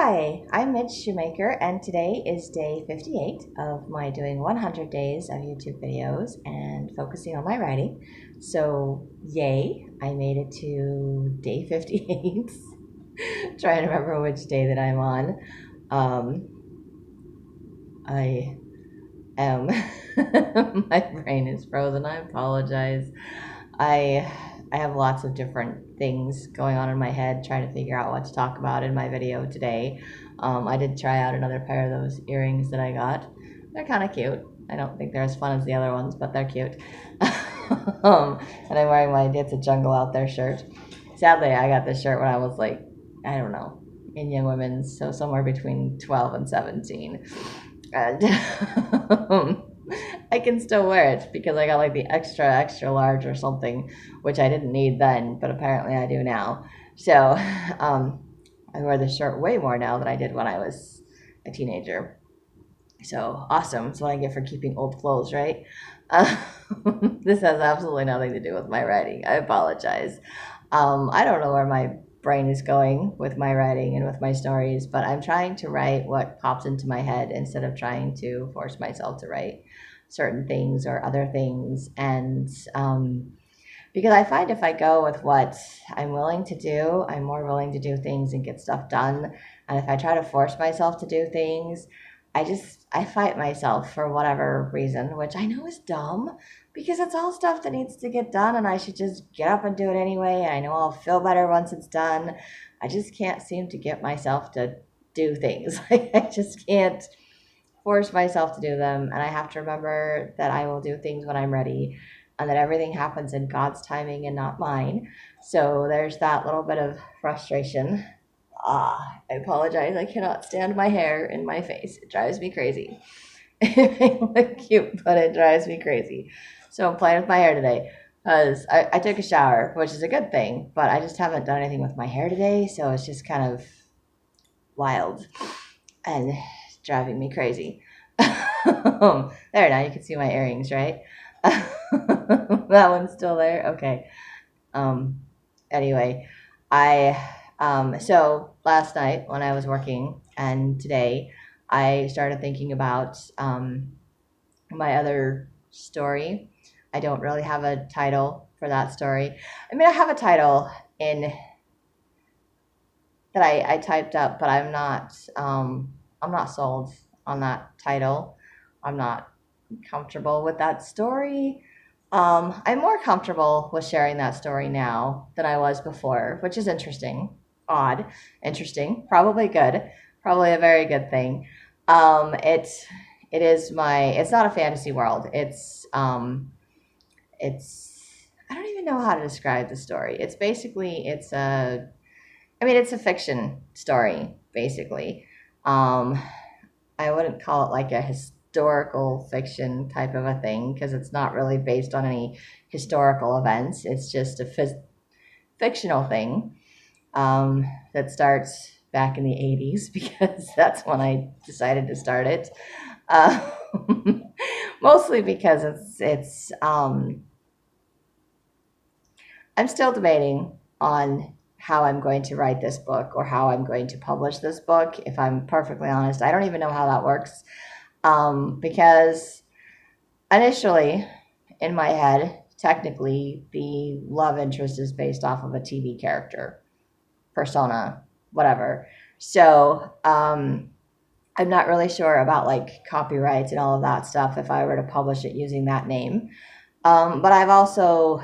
Hi, I'm Midge Shoemaker, and today is day 58 of my doing 100 days of YouTube videos and focusing on my writing. So, yay, I made it to day 58. Trying to remember which day that I'm on. I am, my brain is frozen. I apologize. I I have lots of different things going on in my head trying to figure out what to talk about in my video today. I did try out another pair of those earrings that I got. They're kind of cute. I don't think they're as fun as the other ones, but they're cute. And I'm wearing my It's a Jungle Out There shirt. Sadly, I got this shirt when I was like, I don't know, in Young Women's, so somewhere between 12 and 17. And I can still wear it because I got like the extra large or something, which I didn't need then, but apparently I do now. So I wear this shirt way more now than I did when I was a teenager. So awesome. It's what I get for keeping old clothes, right? This has absolutely nothing to do with my writing. I apologize. I don't know where my brain is going with my writing and with my stories, but I'm trying to write what pops into my head instead of trying to force myself to write certain things or other things. And because I find if I go with what I'm willing to do, I'm more willing to do things and get stuff done. And if I try to force myself to do things, I fight myself for whatever reason, which I know is dumb because it's all stuff that needs to get done and I should just get up and do it anyway. And I know I'll feel better once it's done. I just can't seem to get myself to do things. Like I just can't force myself to do them. And I have to remember that I will do things when I'm ready and that everything happens in God's timing and not mine. So there's that little bit of frustration. I apologize. I cannot stand my hair in my face. It drives me crazy. It may look cute, but it drives me crazy. So I'm playing with my hair today because I took a shower, which is a good thing, but I just haven't done anything with my hair today. So it's just kind of wild and driving me crazy. There, now you can see my earrings, right? That one's still there. Okay. Anyway, so last night when I was working and today I started thinking about my other story. I don't really have a title for that story. I mean, I have a title in that I typed up, but I'm not sold on that title. I'm not comfortable with that story. I'm more comfortable with sharing that story now than I was before, which is interesting. Odd, interesting, probably good, probably a very good thing. It's not a fantasy world. It's I don't even know how to describe the story. It's a fiction story, basically. Um, I wouldn't call it like a historical fiction type of a thing because it's not really based on any historical events. It's just a fictional thing that starts back in the 80s because that's when I decided to start it. Uh, Mostly because I'm still debating on how I'm going to write this book or how I'm going to publish this book. If I'm perfectly honest, I don't even know how that works. Because initially in my head, technically the love interest is based off of a TV character, persona, whatever. So, I'm not really sure about like copyrights and all of that stuff if I were to publish it using that name. But I've also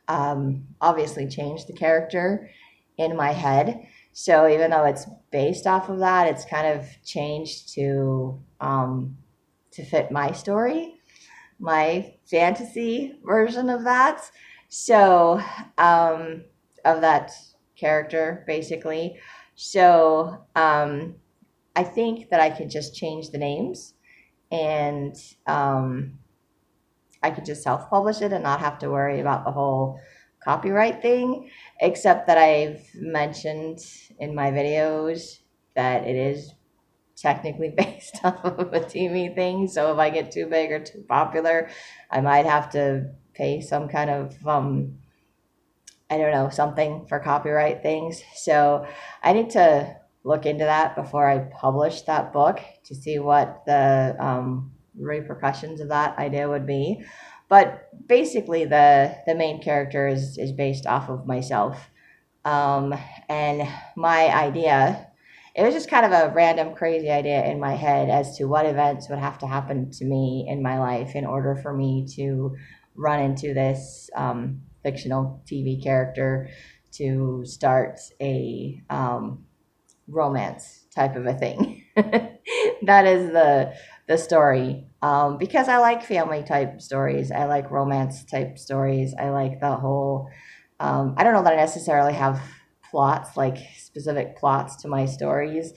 obviously changed the character in my head. So even though it's based off of that, it's kind of changed to fit my story, my fantasy version of that. So of that character, basically. So I think that I could just change the names and I could just self-publish it and not have to worry about the whole copyright thing, except that I've mentioned in my videos that it is technically based off of a TV thing. So if I get too big or too popular, I might have to pay some kind of I don't know, something for copyright things. So I need to look into that before I published that book to see what the repercussions of that idea would be. But basically, the main character is based off of myself. Um, and my idea, it was just kind of a random, crazy idea in my head as to what events would have to happen to me in my life in order for me to run into this fictional TV character to start a romance type of a thing. That is the story. Because I like family type stories, I like romance type stories. I like the whole. I don't know that I necessarily have plots, like specific plots to my stories.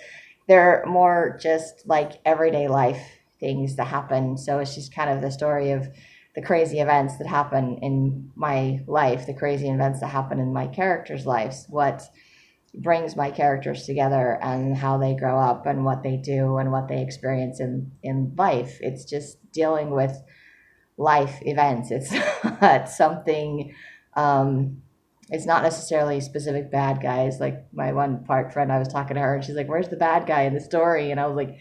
They're more just like everyday life things that happen. So it's just kind of the story of the crazy events that happen in my life, the crazy events that happen in my characters' lives, what brings my characters together and how they grow up and what they do and what they experience in life. It's just dealing with life events. It's not something, it's not necessarily specific bad guys. Like my one park friend, I was talking to her and she's like, where's the bad guy in the story? And I was like,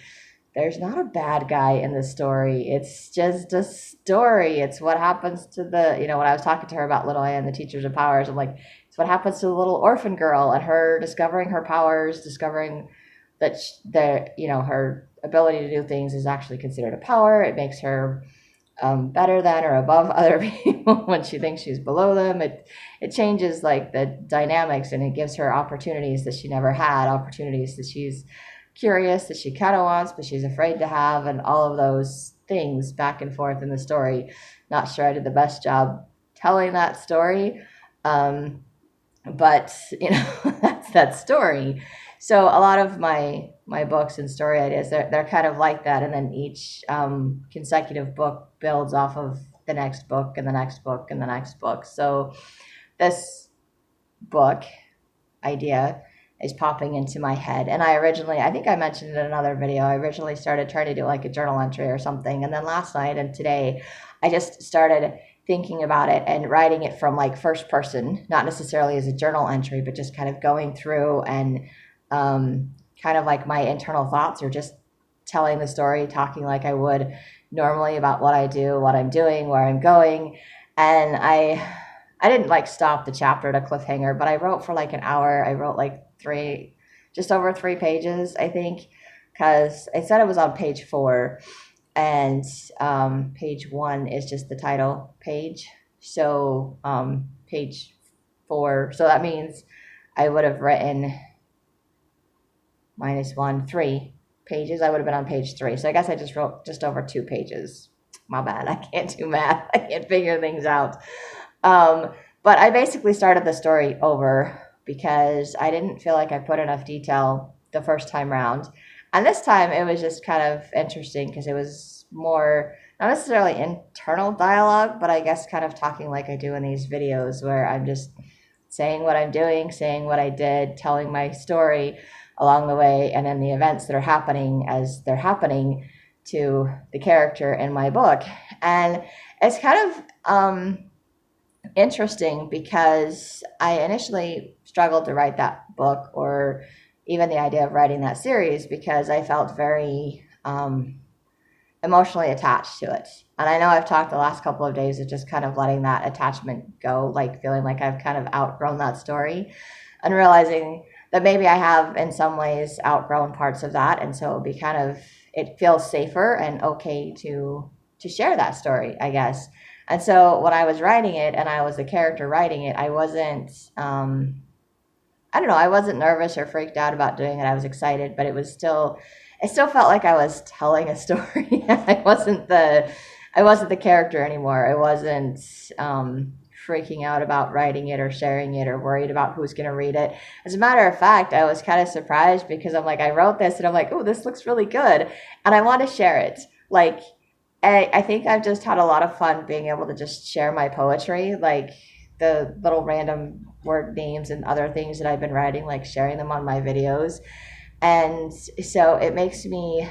there's not a bad guy in the story. It's just a story. It's what happens to when I was talking to her about Little Anne, the Teachers of Powers, I'm like, it's what happens to the little orphan girl and her discovering her powers, discovering that her ability to do things is actually considered a power. It makes her better than or above other people when she thinks she's below them. It changes like the dynamics, and it gives her opportunities that she never had, opportunities that she's curious, that she kind of wants but she's afraid to have, and all of those things back and forth in the story. Not sure I did the best job telling that story, but that's that story. So a lot of my books and story ideas, they're kind of like that, and then each consecutive book builds off of the next book and the next book and the next book. So this book idea is popping into my head, and I think I mentioned it in another video, I originally started trying to do like a journal entry or something, and then last night and today I just started thinking about it and writing it from like first person, not necessarily as a journal entry, but just kind of going through and kind of like my internal thoughts, or just telling the story, talking like I would normally about what I do, what I'm doing, where I'm going. And I didn't like stop the chapter at a cliffhanger, but I wrote for like an hour. I wrote like just over 3 pages, I think, because I said it was on page 4, and page 1 is just the title page. So page 4, so that means I would have written -1, 3 pages. I would have been on page 3. So I guess I just wrote just over 2 pages. My bad. I can't do math. I can't figure things out. But I basically started the story over because I didn't feel like I put enough detail the first time around. And this time it was just kind of interesting because it was more, not necessarily internal dialogue, but I guess kind of talking like I do in these videos where I'm just saying what I'm doing, saying what I did, telling my story along the way, and then the events that are happening as they're happening to the character in my book. And it's kind of interesting because I initially struggled to write that book, or even the idea of writing that series, because I felt very emotionally attached to it. And I know I've talked the last couple of days of just kind of letting that attachment go, like feeling like I've kind of outgrown that story, and realizing that maybe I have in some ways outgrown parts of that. And so it feels safer and okay to share that story, I guess. And so when I was writing it and I was the character writing it, I wasn't, I don't know, I wasn't nervous or freaked out about doing it. I was excited, but it still felt like I was telling a story. I wasn't the character anymore. I wasn't freaking out about writing it or sharing it or worried about who's going to read it. As a matter of fact, I was kind of surprised because I'm like, I wrote this and I'm like, oh, this looks really good, and I want to share it. Like, I think I've just had a lot of fun being able to just share my poetry, like the little random word names and other things that I've been writing, like sharing them on my videos. And so it makes me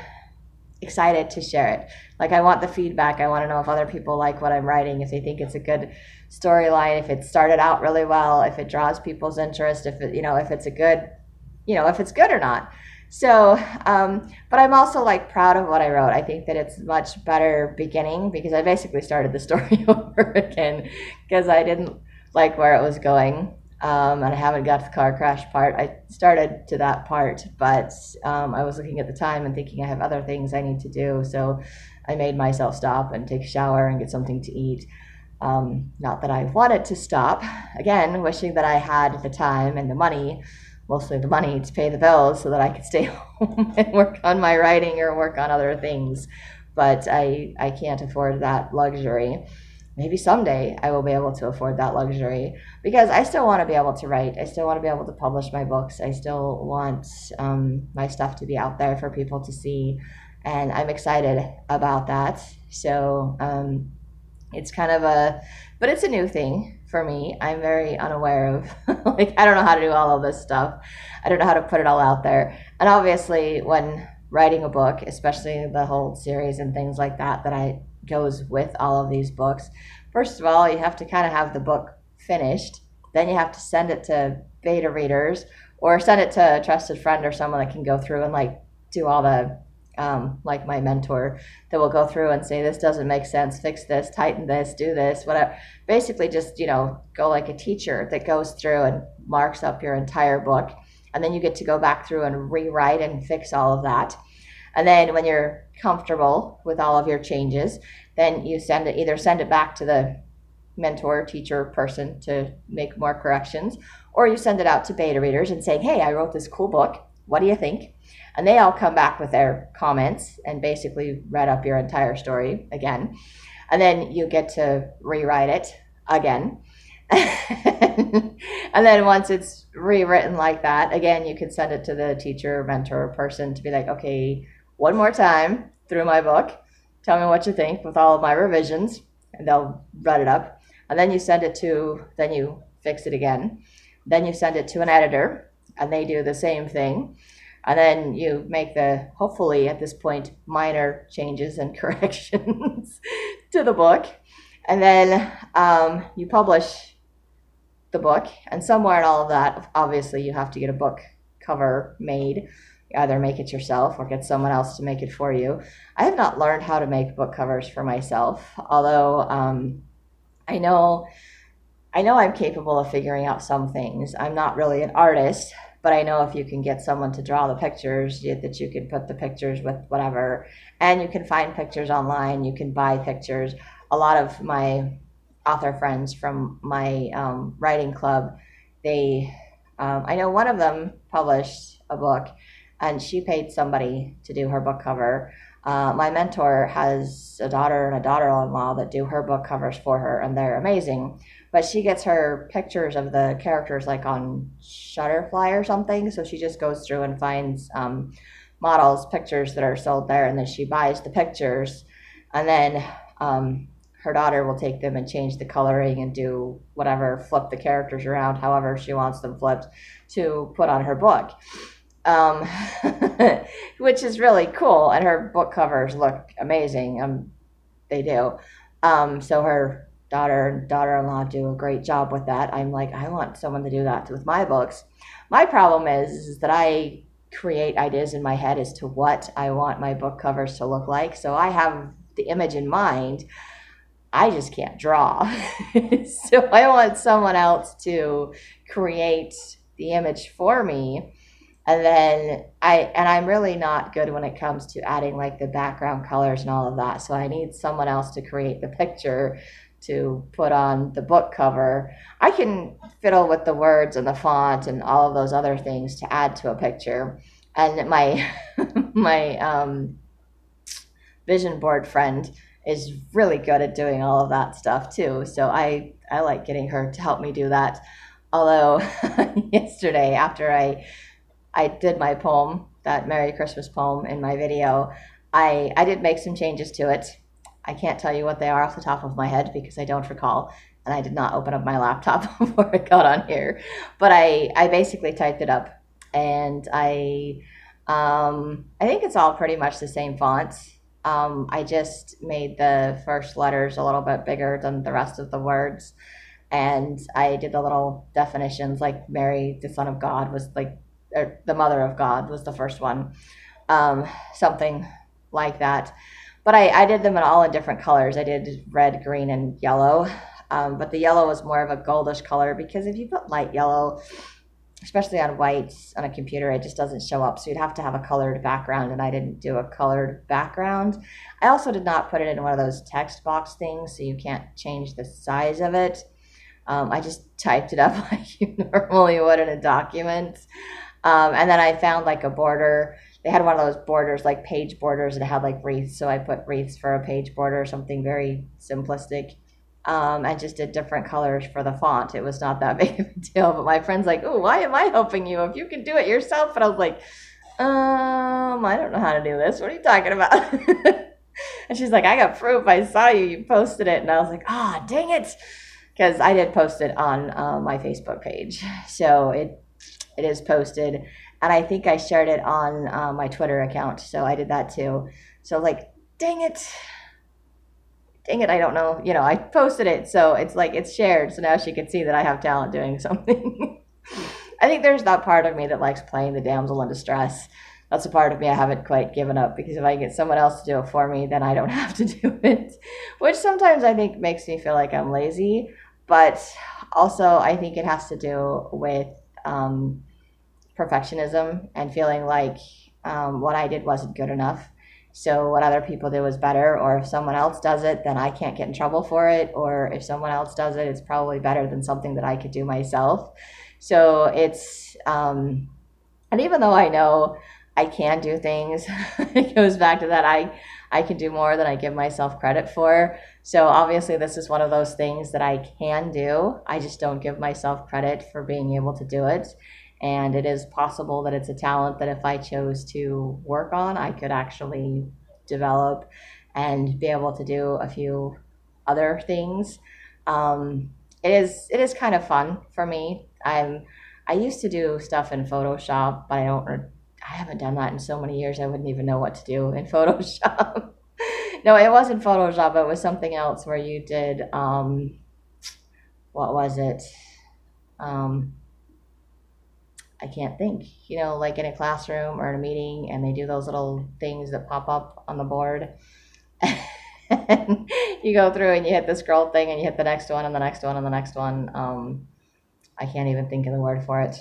excited to share it. Like, I want the feedback. I want to know if other people like what I'm writing, if they think it's a good storyline, if it started out really well, if it draws people's interest, if it's a good if it's good or not. So, but I'm also like proud of what I wrote. I think that it's much better beginning because I basically started the story over again because I didn't like where it was going. And I haven't got to the car crash part. I started to that part, but I was looking at the time and thinking I have other things I need to do. So I made myself stop and take a shower and get something to eat. Not that I wanted to stop. Again, wishing that I had the time and the money, mostly the money, to pay the bills so that I could stay home and work on my writing or work on other things. But I can't afford that luxury. Maybe someday I will be able to afford that luxury because I still want to be able to write. I still want to be able to publish my books. I still want my stuff to be out there for people to see. And I'm excited about that. So, it's kind of but it's a new thing for me. I'm very unaware of, like, I don't know how to do all of this stuff. I don't know how to put it all out there. And obviously, when writing a book, especially the whole series and things like that, goes with all of these books, first of all, you have to kind of have the book finished. Then you have to send it to beta readers or send it to a trusted friend or someone that can go through and like do all the like my mentor that will go through and say, this doesn't make sense, fix this, tighten this, do this, whatever. Basically just, go like a teacher that goes through and marks up your entire book. And then you get to go back through and rewrite and fix all of that. And then when you're comfortable with all of your changes, then you either send it back to the mentor, teacher, person to make more corrections, or you send it out to beta readers and saying, hey, I wrote this cool book. What do you think? And they all come back with their comments and basically read up your entire story again. And then you get to rewrite it again. And then once it's rewritten like that, again, you can send it to the teacher, mentor, person to be like, okay, one more time through my book. Tell me what you think with all of my revisions. And they'll read it up. And then you then you fix it again. Then you send it to an editor and they do the same thing. And then you make hopefully at this point, minor changes and corrections to the book. And then you publish the book. And somewhere in all of that, obviously, you have to get a book cover made. Either make it yourself or get someone else to make it for you. I have not learned how to make book covers for myself, although I know I'm capable of figuring out some things. I'm not really an artist, but I know if you can get someone to draw the pictures, that you can put the pictures with whatever, and you can find pictures online, you can buy pictures. A lot of my author friends from my writing club, I know one of them published a book, and she paid somebody to do her book cover. My mentor has a daughter and a daughter-in-law that do her book covers for her, and they're amazing. But she gets her pictures of the characters like on Shutterfly or something. So she just goes through and finds models, pictures that are sold there, and then she buys the pictures. And then her daughter will take them and change the coloring and do whatever, flip the characters around however she wants them flipped to put on her book. Which is really cool. And her book covers look amazing. They do. So her daughter and daughter-in-law do a great job with that. I'm like, I want someone to do that with my books. My problem is that I create ideas in my head as to what I want my book covers to look like. So I have the image in mind. I just can't draw. So I want someone else to create the image for me. And then I'm really not good when it comes to adding like the background colors and all of that. So I need someone else to create the picture to put on the book cover. I can fiddle with the words and the font and all of those other things to add to a picture. And my vision board friend is really good at doing all of that stuff too. So I like getting her to help me do that. Although yesterday after I did my poem, that Merry Christmas poem in my video, I did make some changes to it. I can't tell you what they are off the top of my head because I don't recall, and I did not open up my laptop before I got on here. But I basically typed it up, and I think it's all pretty much the same font. I just made the first letters a little bit bigger than the rest of the words, and I did the little definitions, like Mary, the Son of God, was like or the Mother of God was the first one, something like that. But I did them all in different colors. I did red, green, and yellow. But the yellow was more of a goldish color because if you put light yellow, especially on whites on a computer, it just doesn't show up. So you'd have to have a colored background, and I didn't do a colored background. I also did not put it in one of those text box things, so you can't change the size of it. I just typed it up like you normally would in a document. And then I found like a border. They had one of those borders, like page borders, and it had like wreaths. So I put wreaths for a page border, something very simplistic. And just did different colors for the font. It was not that big of a deal. But my friend's like, "Oh, why am I helping you if you can do it yourself?" And I was like, I don't know how to do this. What are you talking about? And she's like, "I got proof. I saw you. You posted it." And I was like, "Ah, dang it." Because I did post it on my Facebook page. So it is posted. And I think I shared it on my Twitter account. So I did that too. So like, dang it, I don't know. I posted it. So it's like it's shared. So now she can see that I have talent doing something. I think there's that part of me that likes playing the damsel in distress. That's a part of me I haven't quite given up, because if I get someone else to do it for me, then I don't have to do it, which sometimes I think makes me feel like I'm lazy. But also I think it has to do with perfectionism and feeling like what I did wasn't good enough. So what other people did was better, or if someone else does it, then I can't get in trouble for it, or if someone else does it, it's probably better than something that I could do myself. So it's, and even though I know I can do things, it goes back to that I can do more than I give myself credit for. So obviously this is one of those things that I can do. I just don't give myself credit for being able to do it. And it is possible that it's a talent that if I chose to work on, I could actually develop and be able to do a few other things. It is kind of fun for me. I used to do stuff in Photoshop, but I haven't done that in so many years. I wouldn't even know what to do in Photoshop. No, it wasn't Photoshop. It was something else where you did, what was it? I can't think, like in a classroom or in a meeting, and they do those little things that pop up on the board. And you go through and you hit the scroll thing and you hit the next one and the next one and the next one. I can't even think of the word for it.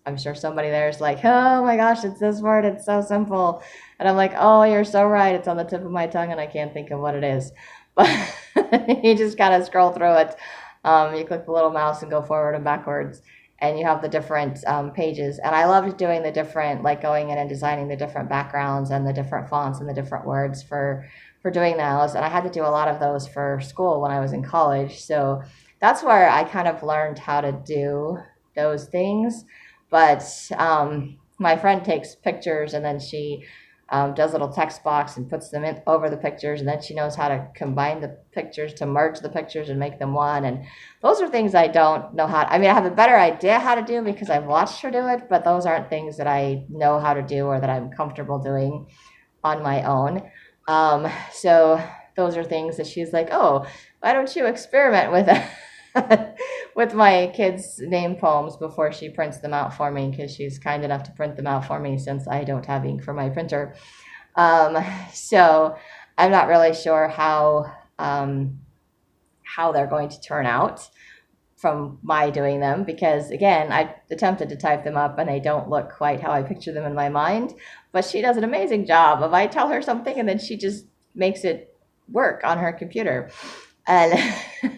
I'm sure somebody there is like, "Oh my gosh, it's this word. It's so simple." And I'm like, "Oh, you're so right. It's on the tip of my tongue and I can't think of what it is." But you just kind of scroll through it. You click the little mouse and go forward and backwards, and you have the different pages. And I loved doing the different, like going in and designing the different backgrounds and the different fonts and the different words for doing those. And I had to do a lot of those for school when I was in college. So that's where I kind of learned how to do those things. But my friend takes pictures and then she does a little text box and puts them in over the pictures, and then she knows how to combine the pictures to merge the pictures and make them one. And those are things I don't know how to, I mean, I have a better idea how to do because I've watched her do it, but those aren't things that I know how to do or that I'm comfortable doing on my own. So those are things that she's like, "Oh, why don't you experiment with it?" With my kids' name poems before she prints them out for me, because she's kind enough to print them out for me since I don't have ink for my printer. So I'm not really sure how they're going to turn out from my doing them, because again, I attempted to type them up and they don't look quite how I picture them in my mind. But she does an amazing job of, I tell her something and then she just makes it work on her computer. And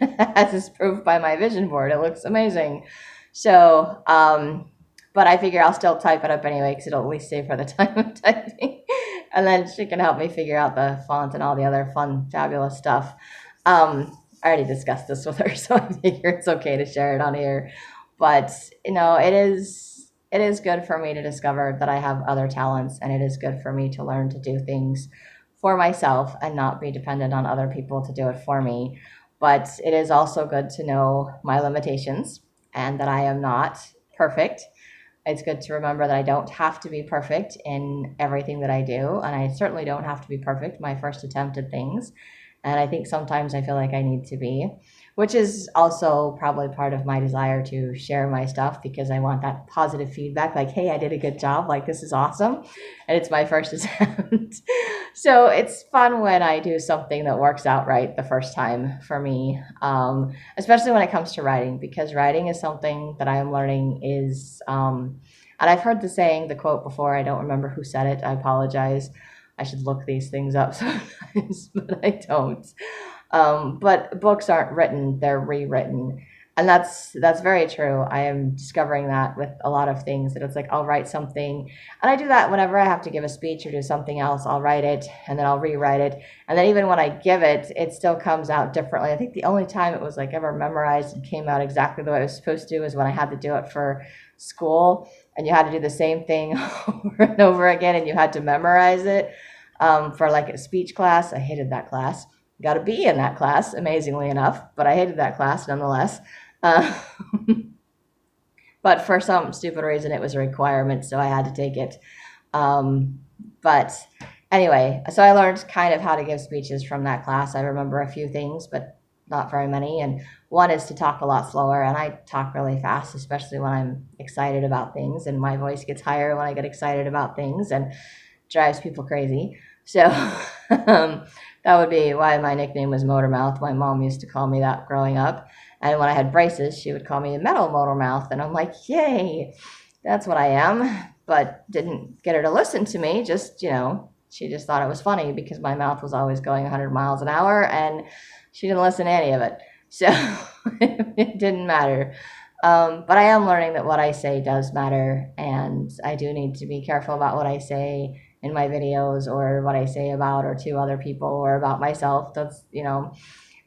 as is proved by my vision board, it looks amazing. So, but I figure I'll still type it up anyway because it'll at least save her the time of typing. And then she can help me figure out the font and all the other fun, fabulous stuff. I already discussed this with her, so I figure it's okay to share it on here. But, it is good for me to discover that I have other talents, and it is good for me to learn to do things for myself and not be dependent on other people to do it for me. But it is also good to know my limitations and that I am not perfect. It's good to remember that I don't have to be perfect in everything that I do, and I certainly don't have to be perfect my first attempt at things. And I think sometimes I feel like I need to be. which is also probably part of my desire to share my stuff because I want that positive feedback like, hey, I did a good job, like this is awesome, and it's my first attempt. So it's fun when I do something that works out right the first time for me, especially when it comes to writing, because writing is something that I am learning is, and I've heard the saying, the quote before, I don't remember who said it, I apologize. I should look these things up sometimes, but I don't. But books aren't written, they're rewritten. And that's very true. I am discovering that with a lot of things, that it's like I'll write something, and I do that whenever I have to give a speech or do something else. I'll write it and then I'll rewrite it. And then even when I give it, it still comes out differently. I think the only time it was like ever memorized and came out exactly the way it was supposed to was when I had to do it for school, and you had to do the same thing over and over again, and you had to memorize it for like a speech class. I hated that class. Got a B in that class, amazingly enough, but I hated that class nonetheless. Uh, but for some stupid reason, it was a requirement, so I had to take it. But anyway, so I learned kind of how to give speeches from that class. I remember a few things, but not very many. And one is to talk a lot slower, and I talk really fast, especially when I'm excited about things, and my voice gets higher when I get excited about things and drives people crazy. So that would be why my nickname was Motor Mouth. My mom used to call me that growing up. And when I had braces, she would call me a metal motor mouth. And I'm like, yay, that's what I am. But didn't get her to listen to me. Just, she just thought it was funny because my mouth was always going 100 miles an hour, and she didn't listen to any of it. So it didn't matter. But I am learning that what I say does matter. And I do need to be careful about what I say in my videos, or what I say about or to other people or about myself. That's,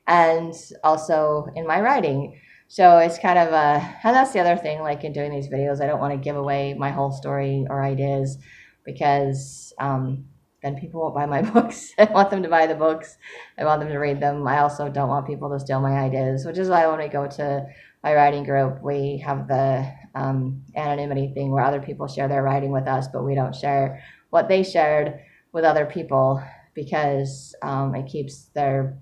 and also in my writing. So it's kind of and that's the other thing, like in doing these videos, I don't want to give away my whole story or ideas, because then people won't buy my books. I want them to buy the books. I want them to read them. I also don't want people to steal my ideas, which is why when we go to my writing group, we have the anonymity thing where other people share their writing with us, but we don't share what they shared with other people, because it keeps their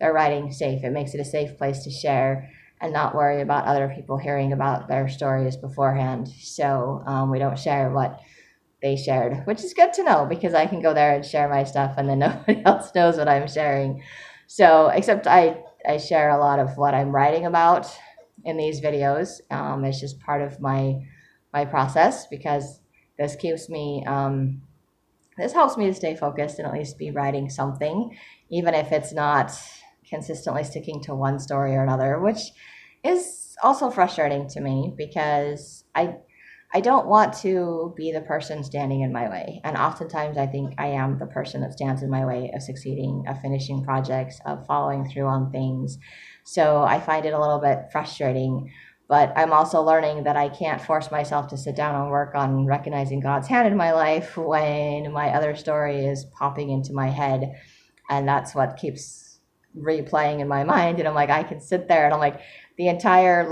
writing safe. It makes it a safe place to share and not worry about other people hearing about their stories beforehand. So we don't share what they shared, which is good to know, because I can go there and share my stuff and then nobody else knows what I'm sharing. So except I share a lot of what I'm writing about in these videos. It's just part of my process, because this keeps me, this helps me to stay focused and at least be writing something, even if it's not consistently sticking to one story or another, which is also frustrating to me, because I don't want to be the person standing in my way. And oftentimes I think I am the person that stands in my way of succeeding, of finishing projects, of following through on things. So I find it a little bit frustrating. But I'm also learning that I can't force myself to sit down and work on recognizing God's hand in my life when my other story is popping into my head. And that's what keeps replaying in my mind. And I'm like, I can sit there and I'm like, the entire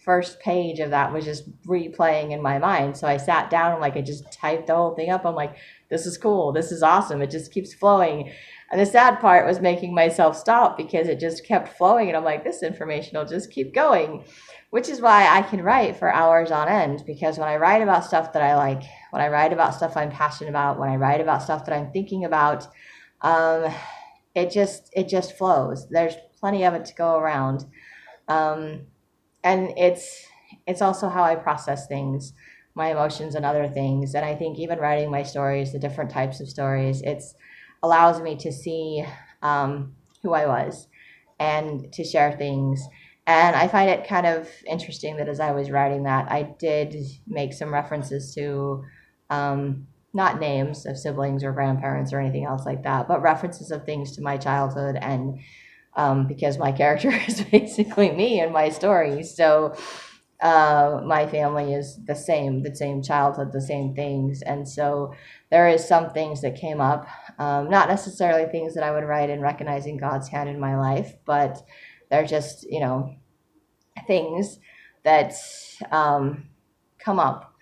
first page of that was just replaying in my mind. So I sat down and I just typed the whole thing up. I'm like, this is cool. This is awesome. It just keeps flowing. And the sad part was making myself stop, because it just kept flowing. And I'm like, this information will just keep going, which is why I can write for hours on end. Because when I write about stuff that I like, when I write about stuff I'm passionate about, when I write about stuff that I'm thinking about, it just flows. There's plenty of it to go around. And it's also how I process things, my emotions and other things. And I think even writing my stories, the different types of stories, it's allows me to see who I was and to share things. And I find it kind of interesting that as I was writing that, I did make some references to not names of siblings or grandparents or anything else like that, but references of things to my childhood. And because my character is basically me in my story. So my family is the same childhood, the same things. And so there is some things that came up, not necessarily things that I would write in recognizing God's hand in my life, but they're just, things that come up.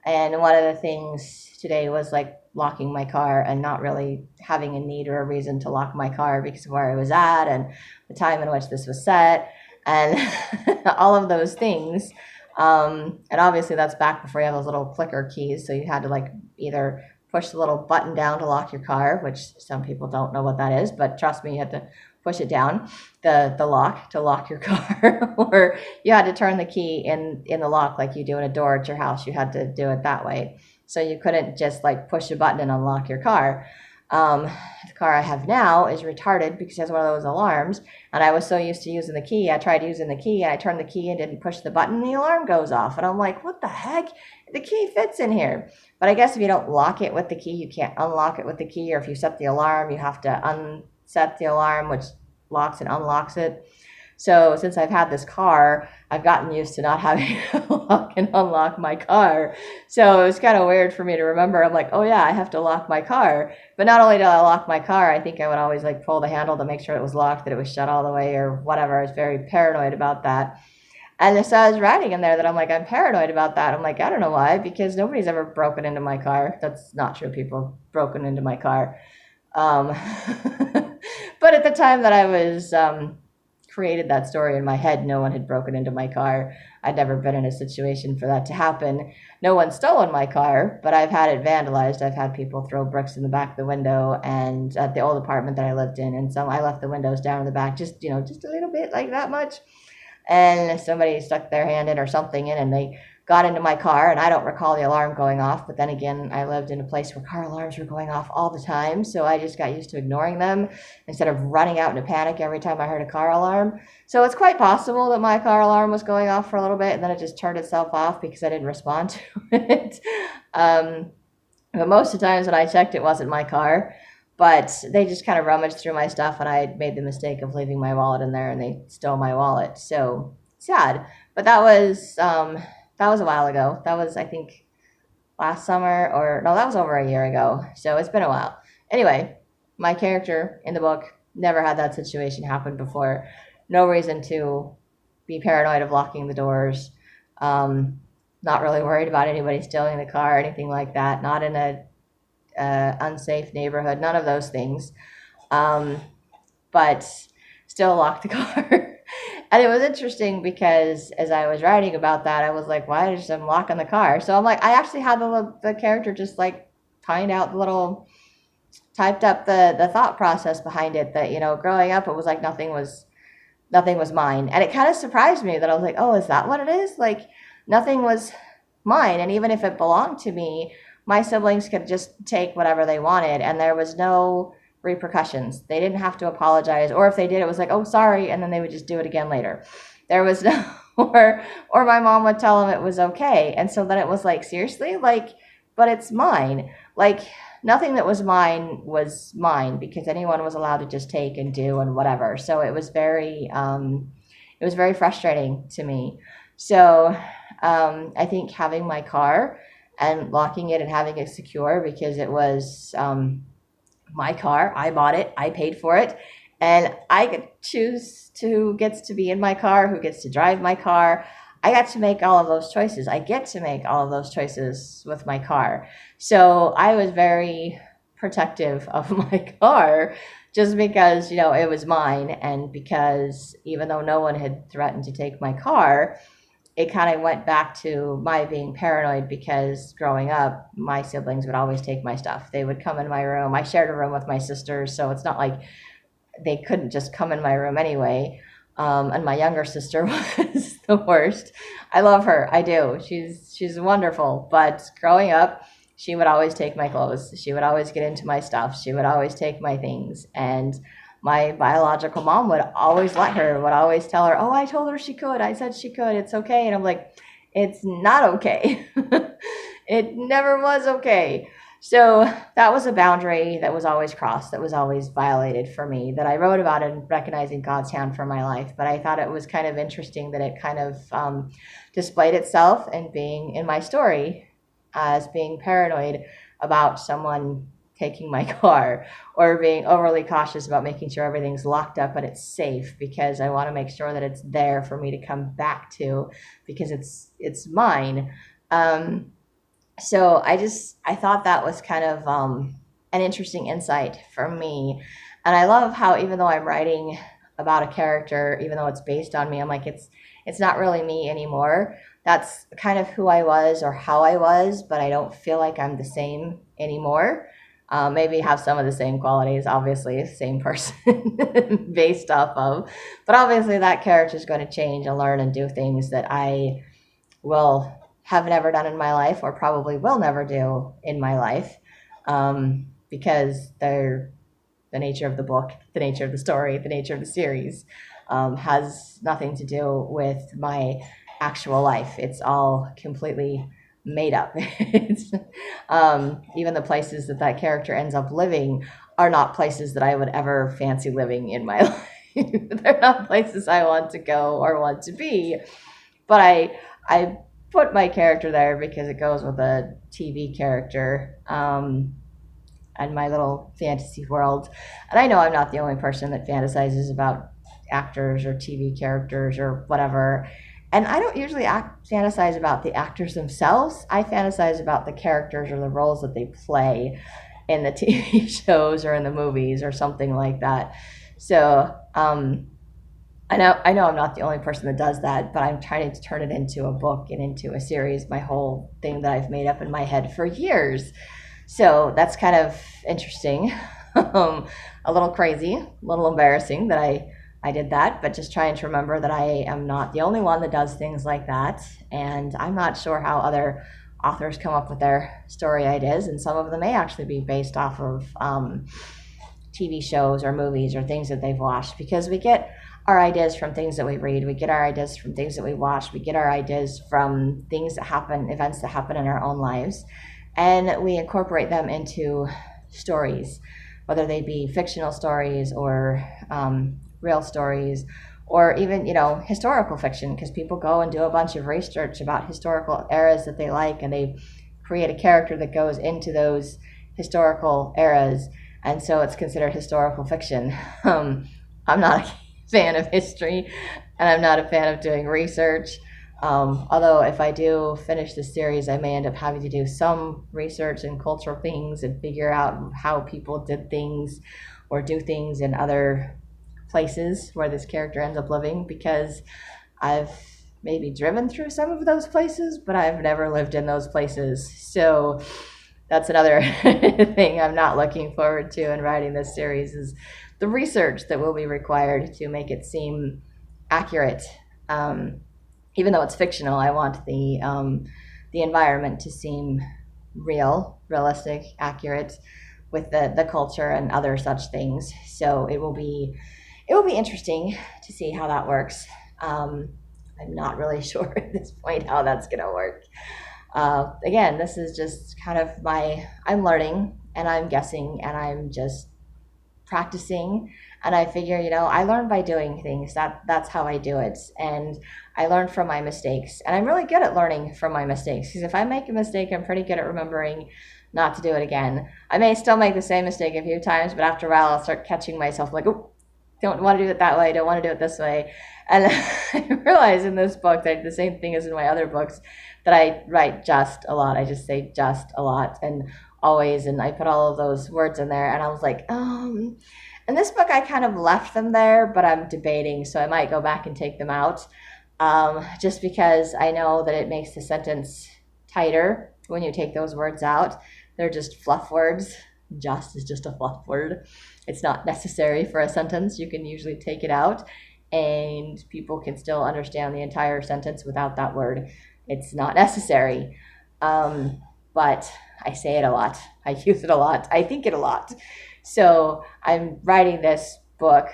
And one of the things today was locking my car and not really having a need or a reason to lock my car because of where I was at and the time in which this was set. and all of those things. And obviously that's back before you have those little clicker keys. So you had to like either push the little button down to lock your car, which some people don't know what that is, but trust me, you had to push it down, the lock to lock your car, or you had to turn the key in the lock like you do in a door at your house. You had to do it that way. So you couldn't just like push a button and unlock your car. The car I have now is retarded because it has one of those alarms, and I was so used to using the key. I tried using the key, and I turned the key and didn't push the button, and the alarm goes off. And I'm like, what the heck? The key fits in here. But I guess if you don't lock it with the key, you can't unlock it with the key, or if you set the alarm, you have to unset the alarm, which locks and unlocks it. So since I've had this car, I've gotten used to not having to lock and unlock my car. So it was kind of weird for me to remember. I'm like, oh yeah, I have to lock my car. But not only did I lock my car, I think I would always like pull the handle to make sure it was locked, that it was shut all the way or whatever. I was very paranoid about that. And so I was writing in there that I'm like, I'm paranoid about that. I'm like, I don't know why, because nobody's ever broken into my car. That's not true. People have broken into my car. But at the time that I was created that story in my head, no one had broken into my car. I'd never been in a situation for that to happen. No one's stolen my car, but I've had it vandalized. I've had people throw bricks in the back of the window, and at the old apartment that I lived in, and I left the windows down in the back, just a little bit, like that much. And somebody stuck their hand in or something in, and they got into my car, and I don't recall the alarm going off. But then again, I lived in a place where car alarms were going off all the time, so I just got used to ignoring them instead of running out in a panic every time I heard a car alarm. So it's quite possible that my car alarm was going off for a little bit, and then it just turned itself off because I didn't respond to it. But most of the times when I checked, it wasn't my car. But they just kind of rummaged through my stuff, and I had made the mistake of leaving my wallet in there, and they stole my wallet. So sad. But that was a while ago. That was, I think, last summer, or no, that was over a year ago. So it's been a while. Anyway, my character in the book never had that situation happen before. No reason to be paranoid of locking the doors. Not really worried about anybody stealing the car or anything like that. Not in a unsafe neighborhood. None of those things. But still locked the car. And it was interesting because as I was writing about that, I was like, why is I'm locking the car? So I'm like, I actually had the character just like typed up the thought process behind it, that, growing up, it was like nothing was mine. And it kind of surprised me that I was like, oh, is that what it is? Like nothing was mine. And even if it belonged to me, my siblings could just take whatever they wanted, and there was no repercussions. They didn't have to apologize, or if they did, it was like, oh, sorry, and then they would just do it again later. There was no, or my mom would tell them it was okay, and so then it was like, seriously, like, but it's mine. Like nothing that was mine because anyone was allowed to just take and do and whatever. So it was very frustrating to me. So I think having my car and locking it and having it secure, because it was my car. I bought it. I paid for it. And I could choose who gets to be in my car, who gets to drive my car. I got to make all of those choices. I get to make all of those choices with my car. So I was very protective of my car just because, it was mine. And because even though no one had threatened to take my car, it kind of went back to my being paranoid, because growing up, my siblings would always take my stuff. They would come in my room. I shared a room with my sisters, so it's not like they couldn't just come in my room anyway. And my younger sister was the worst. I love her. I do. She's wonderful. But growing up, she would always take my clothes. She would always get into my stuff. She would always take my things. And my biological mom would always tell her, oh, I told her she could. I said she could. It's okay. And I'm like, it's not okay. It never was okay. So that was a boundary that was always crossed, that was always violated for me, that I wrote about in Recognizing God's Hand for My Life. But I thought it was kind of interesting that it kind of displayed itself and being in my story as being paranoid about someone taking my car, or being overly cautious about making sure everything's locked up and it's safe, because I want to make sure that it's there for me to come back to, because it's mine. So I thought that was kind of an interesting insight for me. And I love how, even though I'm writing about a character, even though it's based on me, I'm like, it's not really me anymore. That's kind of who I was or how I was, but I don't feel like I'm the same anymore. Maybe have some of the same qualities, obviously, same person based off of. But obviously, that character is going to change and learn and do things that I will have never done in my life or probably will never do in my life, because they're the nature of the book, the nature of the story, the nature of the series, has nothing to do with my actual life. It's all completely made up. It's, even the places that that character ends up living are not places that I would ever fancy living in my life. They're not places I want to go or want to be. But I put my character there because it goes with a TV character. And my little fantasy world. And I know I'm not the only person that fantasizes about actors or TV characters or whatever. And I don't usually fantasize about the actors themselves. I fantasize about the characters or the roles that they play in the TV shows or in the movies or something like that. So I know I'm not the only person that does that, but I'm trying to turn it into a book and into a series, my whole thing that I've made up in my head for years. So that's kind of interesting, a little crazy, a little embarrassing that I did that, but just trying to remember that I am not the only one that does things like that. And I'm not sure how other authors come up with their story ideas, and some of them may actually be based off of TV shows or movies or things that they've watched, because we get our ideas from things that we read, we get our ideas from things that we watch, we get our ideas from things that happen, events that happen in our own lives. And we incorporate them into stories, whether they be fictional stories or real stories, or even, historical fiction, because people go and do a bunch of research about historical eras that they like, and they create a character that goes into those historical eras, and so it's considered historical fiction. I'm not a fan of history, and I'm not a fan of doing research. Although if I do finish this series, I may end up having to do some research and cultural things and figure out how people did things or do things in other places where this character ends up living, because I've maybe driven through some of those places, but I've never lived in those places. So that's another thing I'm not looking forward to in writing this series, is the research that will be required to make it seem accurate. Even though it's fictional, I want the environment to seem realistic, accurate with the culture and other such things. So it will be interesting to see how that works. I'm not really sure at this point how that's going to work. Again, this is just kind of I'm learning and I'm guessing and I'm just practicing, and I figure, I learn by doing things. That's how I do it, and I learn from my mistakes, and I'm really good at learning from my mistakes, because if I make a mistake, I'm pretty good at remembering not to do it again. I may still make the same mistake a few times, but after a while I'll start catching myself like, oh, don't want to do it that way, don't want to do it this way. And I realize in this book that the same thing as in my other books, that I write just a lot. I just say just a lot and always, and I put all of those words in there, and I was like, in this book I kind of left them there, but I'm debating, so I might go back and take them out, just because I know that it makes the sentence tighter when you take those words out. They're just fluff words. Just is just a fluff word. It's not necessary for a sentence. You can usually take it out and people can still understand the entire sentence without that word. It's not necessary. But I say it a lot. I use it a lot. I think it a lot. So I'm writing this book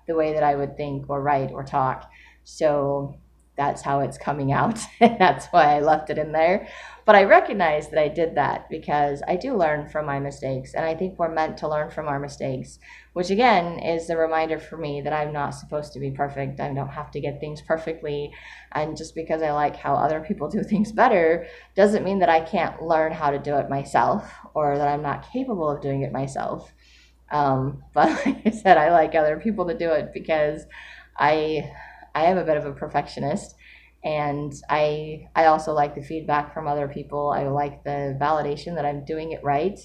the way that I would think or write or talk. So that's how it's coming out. And that's why I left it in there. But I recognize that I did that because I do learn from my mistakes. And I think we're meant to learn from our mistakes, which again is a reminder for me that I'm not supposed to be perfect. I don't have to get things perfectly. And just because I like how other people do things better doesn't mean that I can't learn how to do it myself or that I'm not capable of doing it myself. But like I said, I like other people to do it because I am a bit of a perfectionist, and I also like the feedback from other people. I like the validation that I'm doing it right,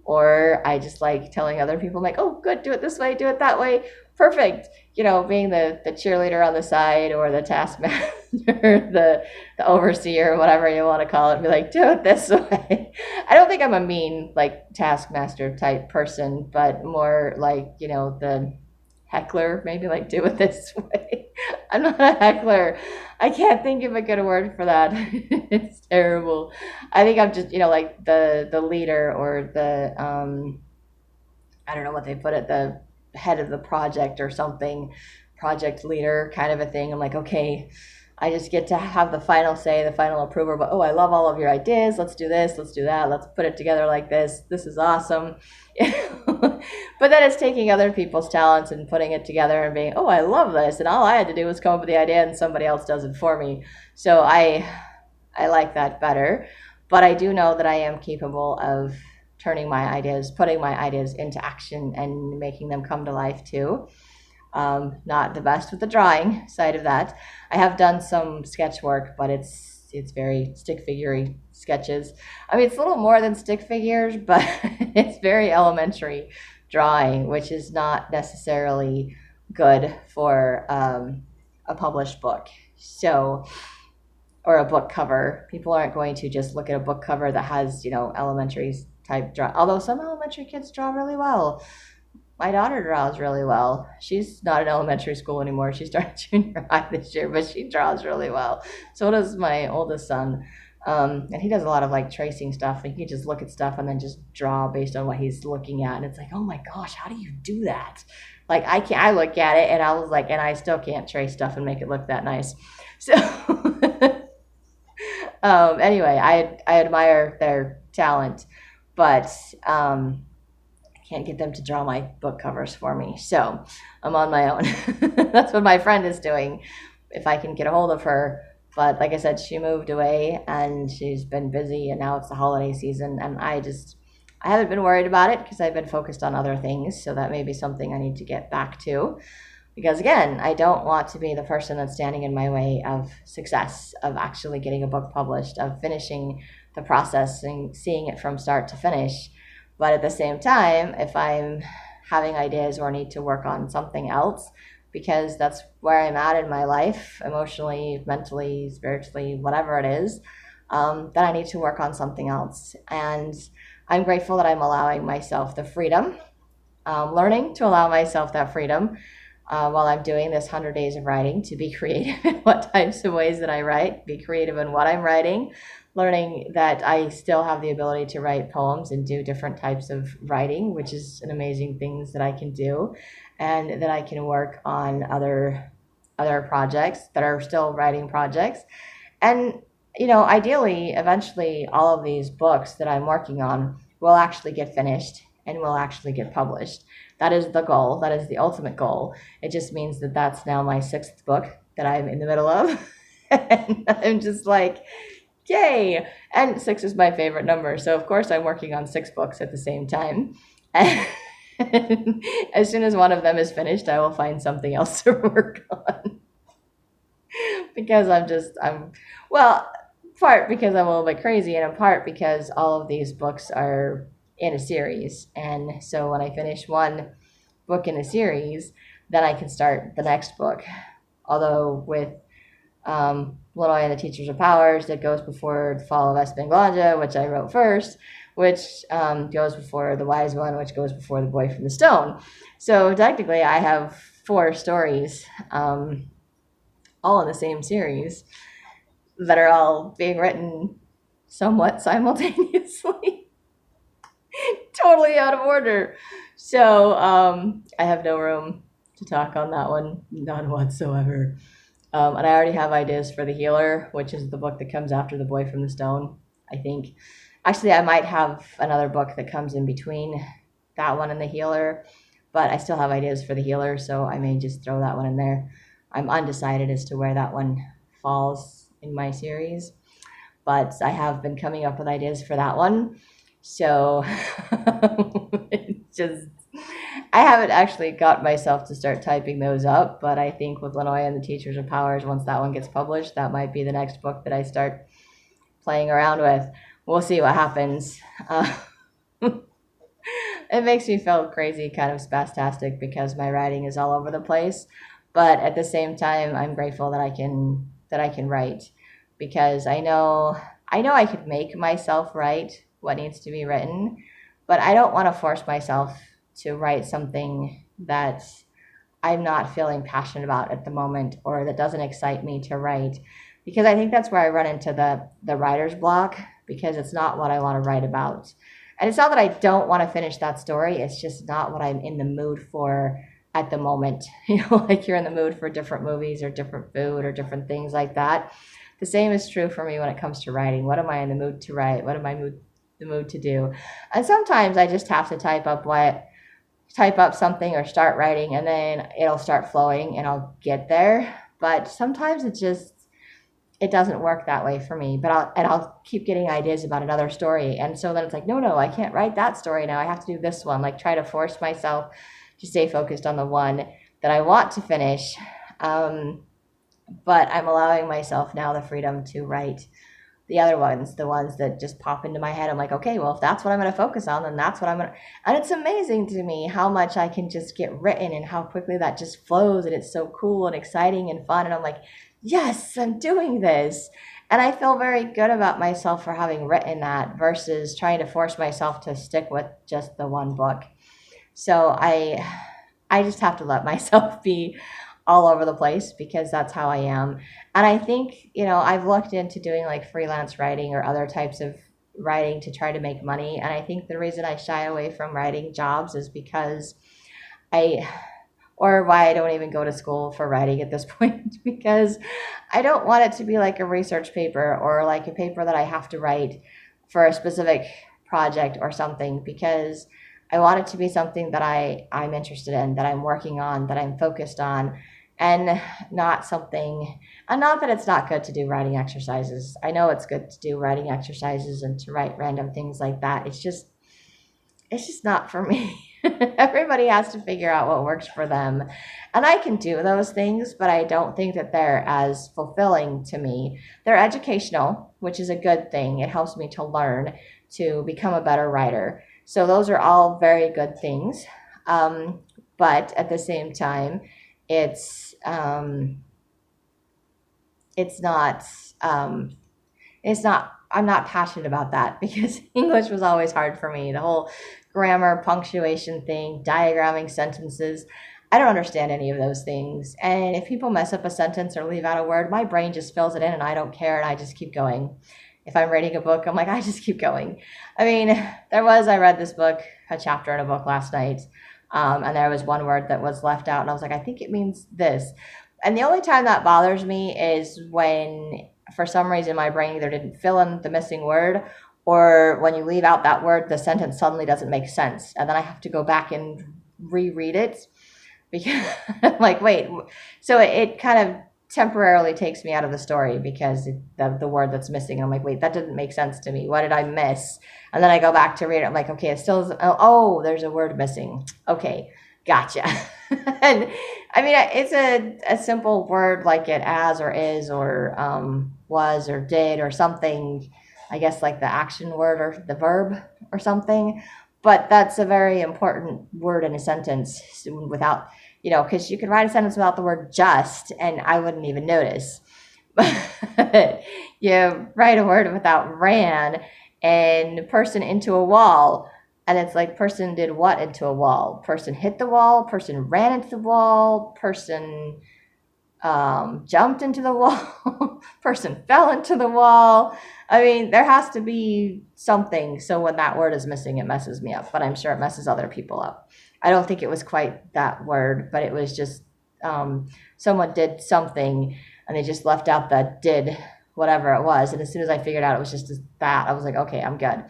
or I just like telling other people, like, oh, good, do it this way, do it that way, perfect. Being the cheerleader on the side, or the taskmaster, the overseer, whatever you want to call it, be like, do it this way. I don't think I'm a mean, like, taskmaster type person, but more like, the heckler, maybe, like, do it this way. I'm not a heckler. I can't think of a good word for that. It's terrible. I think I'm just, like, the leader, or the I don't know what they put it, the head of the project or something, project leader kind of a thing. I'm like, okay, I just get to have the final say, the final approval. But oh, I love all of your ideas. Let's do this. Let's do that. Let's put it together like this. This is awesome. But then it's taking other people's talents and putting it together and being, oh, I love this. And all I had to do was come up with the idea, and somebody else does it for me. So I like that better. But I do know that I am capable of turning my ideas, putting my ideas into action, and making them come to life too. Not the best with the drawing side of that. I have done some sketch work, but it's very stick figure-y sketches. I mean, it's a little more than stick figures, but it's very elementary drawing, which is not necessarily good for a published book. So, or a book cover. People aren't going to just look at a book cover that has, elementary type draw. Although some elementary kids draw really well. My daughter draws really well. She's not in elementary school anymore. She started junior high this year, but she draws really well. So does my oldest son. And he does a lot of, like, tracing stuff. He can just look at stuff and then just draw based on what he's looking at. And it's like, oh my gosh, how do you do that? Like, I look at it and I was like, and I still can't trace stuff and make it look that nice. So anyway, I admire their talent, but can't get them to draw my book covers for me. So I'm on my own. That's what my friend is doing, if I can get a hold of her. But like I said, she moved away and she's been busy, and now it's the holiday season, and I haven't been worried about it because I've been focused on other things. So that may be something I need to get back to, because again, I don't want to be the person that's standing in my way of success, of actually getting a book published, of finishing the process and seeing it from start to finish. But at the same time, if I'm having ideas or need to work on something else, because that's where I'm at in my life, emotionally, mentally, spiritually, whatever it is, then I need to work on something else. And I'm grateful that I'm allowing myself the freedom, learning to allow myself that freedom while I'm doing this 100 days of writing, to be creative in what types of ways that I write, be creative in what I'm writing, learning that I still have the ability to write poems and do different types of writing, which is an amazing thing that I can do, and that I can work on other projects that are still writing projects. And, ideally, eventually, all of these books that I'm working on will actually get finished and will actually get published. That is the goal. That is the ultimate goal. It just means that that's now my 6th book that I'm in the middle of. And I'm just like, yay. And 6 is my favorite number. So, of course, I'm working on 6 books at the same time. And as soon as one of them is finished, I will find something else to work on. Because part because I'm a little bit crazy, and in part because all of these books are in a series. And so when I finish one book in a series, then I can start the next book. Although with Lanoy and the Teachers of Powers, that goes before The Fall of Esplanade, which I wrote first, which goes before The Wise One, which goes before The Boy from the Stone. So technically I have 4 stories, all in the same series, that are all being written somewhat simultaneously. Totally out of order. So I have no room to talk on that one, none whatsoever. And I already have ideas for The Healer, which is the book that comes after The Boy from the Stone, I think. Actually, I might have another book that comes in between that one and The Healer, but I still have ideas for The Healer, so I may just throw that one in there. I'm undecided as to where that one falls in my series, but I have been coming up with ideas for that one. So I haven't actually got myself to start typing those up, but I think with Lanoy and the Teachers of Powers, once that one gets published, that might be the next book that I start playing around with. We'll see what happens. It makes me feel crazy, kind of spastastic, because my writing is all over the place. But at the same time, I'm grateful that I can write, because I know I could make myself write what needs to be written, but I don't want to force myself to write something that I'm not feeling passionate about at the moment, or that doesn't excite me to write, because I think that's where I run into the writer's block, because it's not what I want to write about. And it's not that I don't want to finish that story, it's just not what I'm in the mood for at the moment. Like you're in the mood for different movies or different food or different things like that. The same is true for me when it comes to writing. What am I in the mood to write? What am I the mood to do? And sometimes I just have to type up something or start writing, and then it'll start flowing and I'll get there. But sometimes it doesn't work that way for me. But I'll keep getting ideas about another story, and so then it's like, no, I can't write that story now. I have to do this one. Like, try to force myself to stay focused on the one that I want to finish. But I'm allowing myself now the freedom to write the other ones, the ones that just pop into my head. I'm like, okay, well, if that's what I'm going to focus on, then that's what I'm going to. And it's amazing to me how much I can just get written and how quickly that just flows. And it's so cool and exciting and fun. And I'm like, yes, I'm doing this. And I feel very good about myself for having written that versus trying to force myself to stick with just the one book. So I just have to let myself be all over the place, because that's how I am. And I think, I've looked into doing like freelance writing or other types of writing to try to make money. And I think the reason I shy away from writing jobs is because or why I don't even go to school for writing at this point, because I don't want it to be like a research paper or like a paper that I have to write for a specific project or something, because I want it to be something that I'm interested in, that I'm working on, that I'm focused on, and not that it's not good to do writing exercises. I know it's good to do writing exercises and to write random things like that. It's just not for me. Everybody has to figure out what works for them. And I can do those things, but I don't think that they're as fulfilling to me. They're educational, which is a good thing. It helps me to learn to become a better writer. So those are all very good things. But at the same time, it's not, I'm not passionate about that, because English was always hard for me. The whole grammar, punctuation thing, diagramming sentences. I don't understand any of those things. And if people mess up a sentence or leave out a word, my brain just fills it in and I don't care, and I just keep going. If I'm reading a book, I'm like, I just keep going. I mean, I read this book, a chapter in a book last night, and there was one word that was left out, and I was like, I think it means this. And the only time that bothers me is when, for some reason, my brain either didn't fill in the missing word, or when you leave out that word, the sentence suddenly doesn't make sense. And then I have to go back and reread it, because I'm like, wait. So it kind of temporarily takes me out of the story, because the word that's missing, I'm like, wait, that didn't make sense to me. What did I miss? And then I go back to read it. I'm like, okay, it still is, oh, there's a word missing. Okay, gotcha. And I mean, it's a simple word like it as or is or was or did or something, I guess, like the action word or the verb or something. But that's a very important word in a sentence without, because you can write a sentence without the word just, and I wouldn't even notice. But you write a word without ran and person into a wall, and it's like, person did what into a wall? Person hit the wall, person ran into the wall, person jumped into the wall, person fell into the wall. I mean, there has to be something. So when that word is missing, it messes me up, but I'm sure it messes other people up. I don't think it was quite that word, but it was just someone did something and they just left out the did whatever it was. And as soon as I figured out it was just that, I was like, okay, I'm good.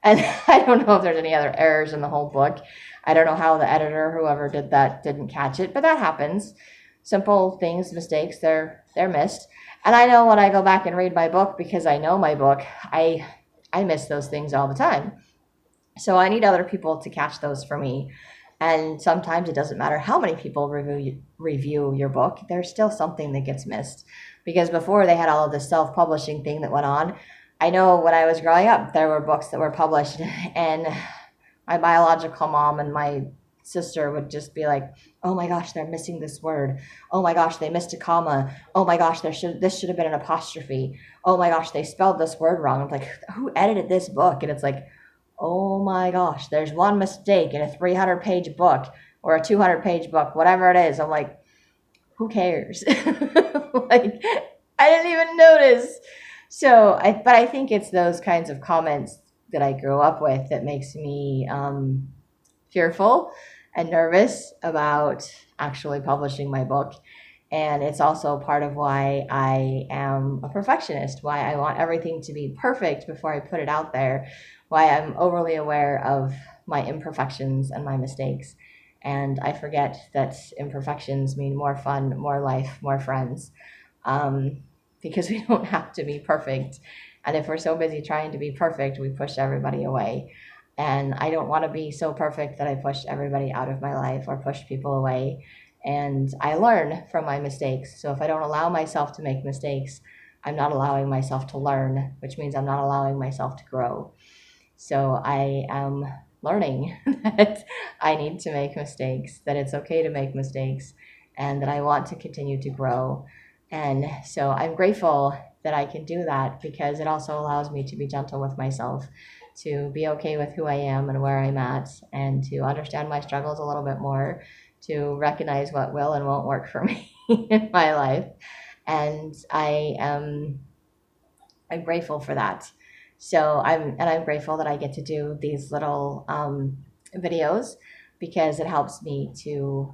And I don't know if there's any other errors in the whole book. I don't know how the editor, whoever did that, didn't catch it, but that happens. Simple things, mistakes, they're missed. And I know when I go back and read my book, because I know my book, I miss those things all the time. So I need other people to catch those for me. And sometimes it doesn't matter how many people review your book, there's still something that gets missed. Because before they had all of this self-publishing thing that went on, I know when I was growing up, there were books that were published and my biological mom and my sister would just be like, oh my gosh, they're missing this word. Oh my gosh, they missed a comma. Oh my gosh, this should have been an apostrophe. Oh my gosh, they spelled this word wrong. I'm like, who edited this book? And it's like, oh my gosh, there's one mistake in a 300-page book or a 200-page book, whatever it is. I'm like, who cares? Like, I didn't even notice. But I think it's those kinds of comments that I grew up with that makes me fearful and nervous about actually publishing my book. And it's also part of why I am a perfectionist, why I want everything to be perfect before I put it out there, why I'm overly aware of my imperfections and my mistakes. And I forget that imperfections mean more fun, more life, more friends, because we don't have to be perfect. And if we're so busy trying to be perfect, we push everybody away. And I don't want to be so perfect that I push everybody out of my life or push people away. And I learn from my mistakes. So if I don't allow myself to make mistakes, I'm not allowing myself to learn, which means I'm not allowing myself to grow. So I am learning that I need to make mistakes, that it's okay to make mistakes, and that I want to continue to grow. And so I'm grateful that I can do that, because it also allows me to be gentle with myself, to be okay with who I am and where I'm at, and to understand my struggles a little bit more, to recognize what will and won't work for me in my life. And I'm grateful for that. I'm grateful that I get to do these little videos, because it helps me to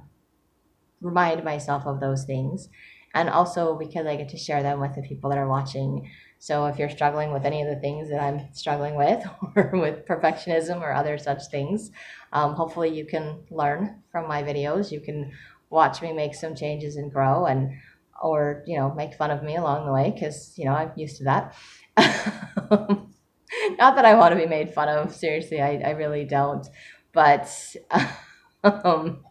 remind myself of those things, and also because I get to share them with the people that are watching. So if you're struggling with any of the things that I'm struggling with, or with perfectionism or other such things, hopefully you can learn from my videos. You can watch me make some changes and grow, and or make fun of me along the way, because I'm used to that. Not that I want to be made fun of. Seriously, I really don't. But um,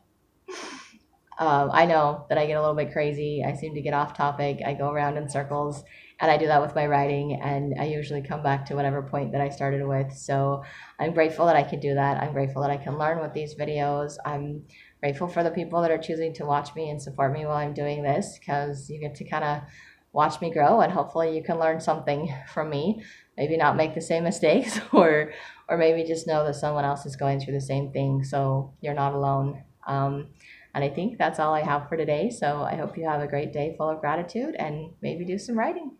I know that I get a little bit crazy. I seem to get off topic. I go around in circles, and I do that with my writing, and I usually come back to whatever point that I started with. So I'm grateful that I can do that. I'm grateful that I can learn with these videos. I'm grateful for the people that are choosing to watch me and support me while I'm doing this, because you get to kind of watch me grow, and hopefully you can learn something from me. Maybe not make the same mistakes, or maybe just know that someone else is going through the same thing, so you're not alone. And I think that's all I have for today. So I hope you have a great day full of gratitude, and maybe do some writing.